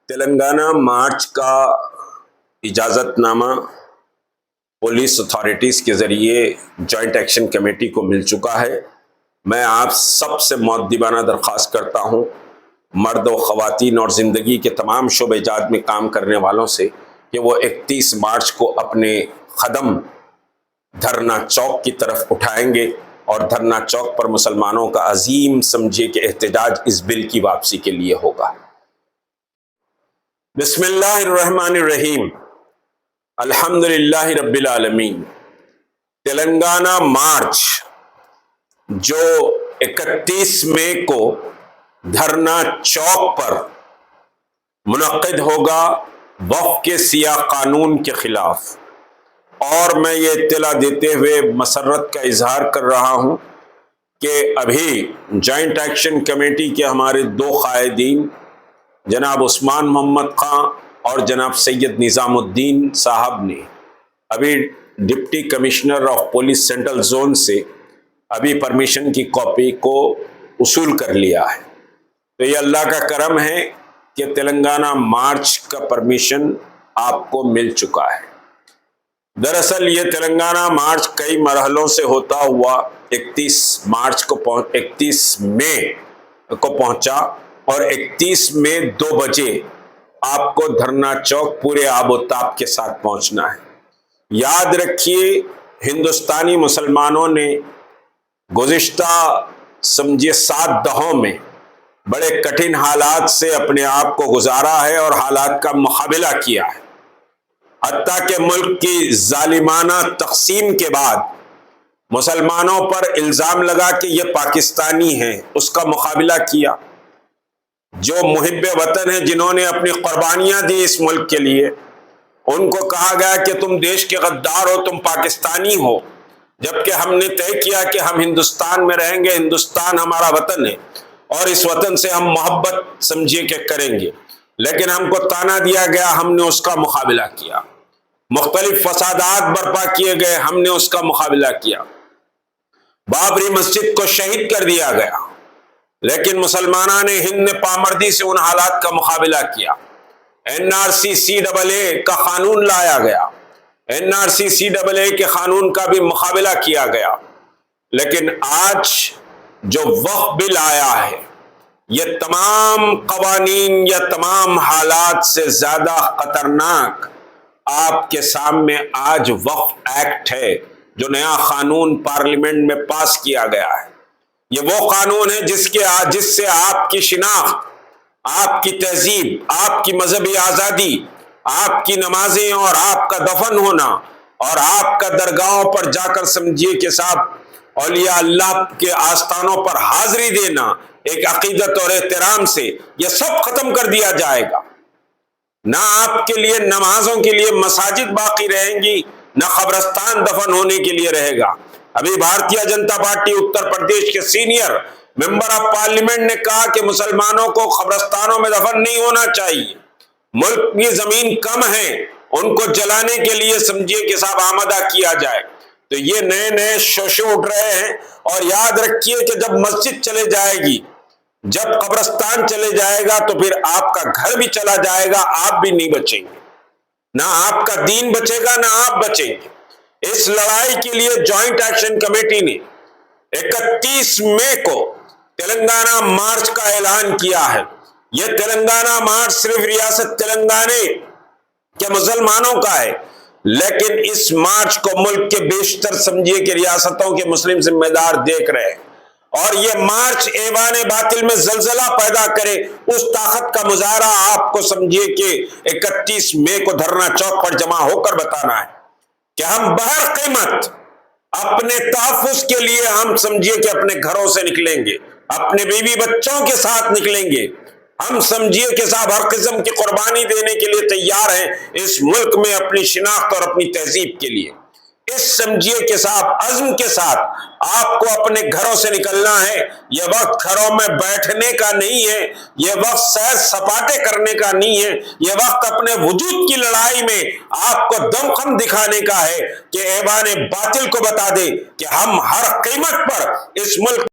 تلنگانہ مارچ کا اجازت نامہ پولیس اتھارٹیز کے ذریعے جوائنٹ ایکشن کمیٹی کو مل چکا ہے۔ میں آپ سب سے مؤدبانہ درخواست کرتا ہوں، مرد و خواتین اور زندگی کے تمام شعبہ جات میں کام کرنے والوں سے، کہ وہ 31 مارچ کو اپنے قدم دھرنا چوک کی طرف اٹھائیں گے اور دھرنا چوک پر مسلمانوں کا عظیم سمجھے کہ احتجاج اس بل کی واپسی کے لیے ہوگا۔ بسم اللہ الرحمن الرحیم، الحمدللہ رب العالمین۔ تلنگانہ مارچ جو 31 مئی کو دھرنا چوک پر منعقد ہوگا وقف کے سیاہ قانون کے خلاف، اور میں یہ اطلاع دیتے ہوئے مسرت کا اظہار کر رہا ہوں کہ ابھی جوائنٹ ایکشن کمیٹی کے ہمارے 2 قائدین جناب عثمان محمد خان اور جناب سید نظام الدین صاحب نے ابھی deputy commissioner of police central zone سے ابھی پرمیشن کی کاپی کو وصول کر لیا ہے۔ تو یہ اللہ کا کرم ہے کہ تلنگانہ مارچ کا پرمیشن آپ کو مل چکا ہے۔ دراصل یہ تلنگانہ مارچ کئی مرحلوں سے ہوتا ہوا 31 مئی کو پہنچا، اور 31 مئی 2 بجے آپ کو دھرنا چوک پورے آب و تاب کے ساتھ پہنچنا ہے۔ یاد رکھیے، ہندوستانی مسلمانوں نے گزشتہ 7 دہوں میں بڑے کٹھن حالات سے اپنے آپ کو گزارا ہے اور حالات کا مقابلہ کیا ہے۔ حتیٰ کہ ملک کی ظالمانہ تقسیم کے بعد مسلمانوں پر الزام لگا کہ یہ پاکستانی ہیں، اس کا مقابلہ کیا۔ جو محب وطن ہیں، جنہوں نے اپنی قربانیاں دی اس ملک کے لیے، ان کو کہا گیا کہ تم دیش کے غدار ہو، تم پاکستانی ہو، جبکہ ہم نے طے کیا کہ ہم ہندوستان میں رہیں گے، ہندوستان ہمارا وطن ہے اور اس وطن سے ہم محبت سمجھیے کہ کریں گے۔ لیکن ہم کو طعنہ دیا گیا، ہم نے اس کا مقابلہ کیا۔ مختلف فسادات برپا کیے گئے، ہم نے اس کا مقابلہ کیا۔ بابری مسجد کو شہید کر دیا گیا، لیکن مسلمانوں نے ہند نے پامردی سے ان حالات کا مقابلہ کیا۔ NRC CAA کا قانون لایا گیا، NRC CAA کے قانون کا بھی مقابلہ کیا گیا۔ لیکن آج جو وقف بل آیا ہے، یہ تمام قوانین یا تمام حالات سے زیادہ خطرناک آپ کے سامنے آج وقف ایکٹ ہے، جو نیا قانون پارلیمنٹ میں پاس کیا گیا ہے۔ یہ وہ قانون ہے جس سے آپ کی شناخت، آپ کی تہذیب، آپ کی مذہبی آزادی، آپ کی نمازیں اور آپ کا دفن ہونا اور آپ کا درگاہوں پر جا کر سمجھیے کہ صاحب اولیاء اللہ کے آستانوں پر حاضری دینا ایک عقیدت اور احترام سے، یہ سب ختم کر دیا جائے گا۔ نہ آپ کے لیے نمازوں کے لیے مساجد باقی رہیں گی، نہ قبرستان دفن ہونے کے لیے رہے گا۔ ابھی بھارتیہ جنتا پارٹی اتر پردیش کے سینئر ممبر آف پارلیمنٹ نے کہا کہ مسلمانوں کو قبرستانوں میں دفن نہیں ہونا چاہیے، ملک کی زمین کم ہے، ان کو جلانے کے لیے سمجھیے کہ صاحب آمادہ کیا جائے۔ تو یہ نئے شوشے اٹھ رہے ہیں، اور یاد رکھیے کہ جب مسجد چلے جائے گی، جب قبرستان چلے جائے گا، تو پھر آپ کا گھر بھی چلا جائے گا، آپ بھی نہیں بچیں گے، نہ آپ کا دین بچے گا، نہ آپ بچیں گے۔ اس لڑائی کے لیے جوائنٹ ایکشن کمیٹی نے 31 مئی کو تلنگانہ مارچ کا اعلان کیا ہے۔ یہ تلنگانہ مارچ صرف ریاست تلنگانہ کے مسلمانوں کا ہے، لیکن اس مارچ کو ملک کے بیشتر سمجھیے کہ ریاستوں کے مسلم ذمہ دار دیکھ رہے ہیں، اور یہ مارچ ایوان باطل میں زلزلہ پیدا کرے، اس طاقت کا مظاہرہ آپ کو سمجھیے کہ 31 مئی کو دھرنا چوک پر جمع ہو کر بتانا ہے کہ ہم بہر قیمت اپنے تحفظ کے لیے ہم سمجھیے کہ اپنے گھروں سے نکلیں گے، اپنے بیوی بچوں کے ساتھ نکلیں گے، ہم سمجھیے کہ صاحب ہر قسم کی قربانی دینے کے لیے تیار ہیں اس ملک میں اپنی شناخت اور اپنی تہذیب کے لیے۔ اس سمجھیے کہ صاحب عزم کے ساتھ آپ کو اپنے گھروں سے نکلنا ہے۔ یہ وقت گھروں میں بیٹھنے کا نہیں ہے، یہ وقت سیر سپاٹے کرنے کا نہیں ہے، یہ وقت اپنے وجود کی لڑائی میں آپ کو دمخم دکھانے کا ہے کہ ایوان باطل کو بتا دے کہ ہم ہر قیمت پر اس ملک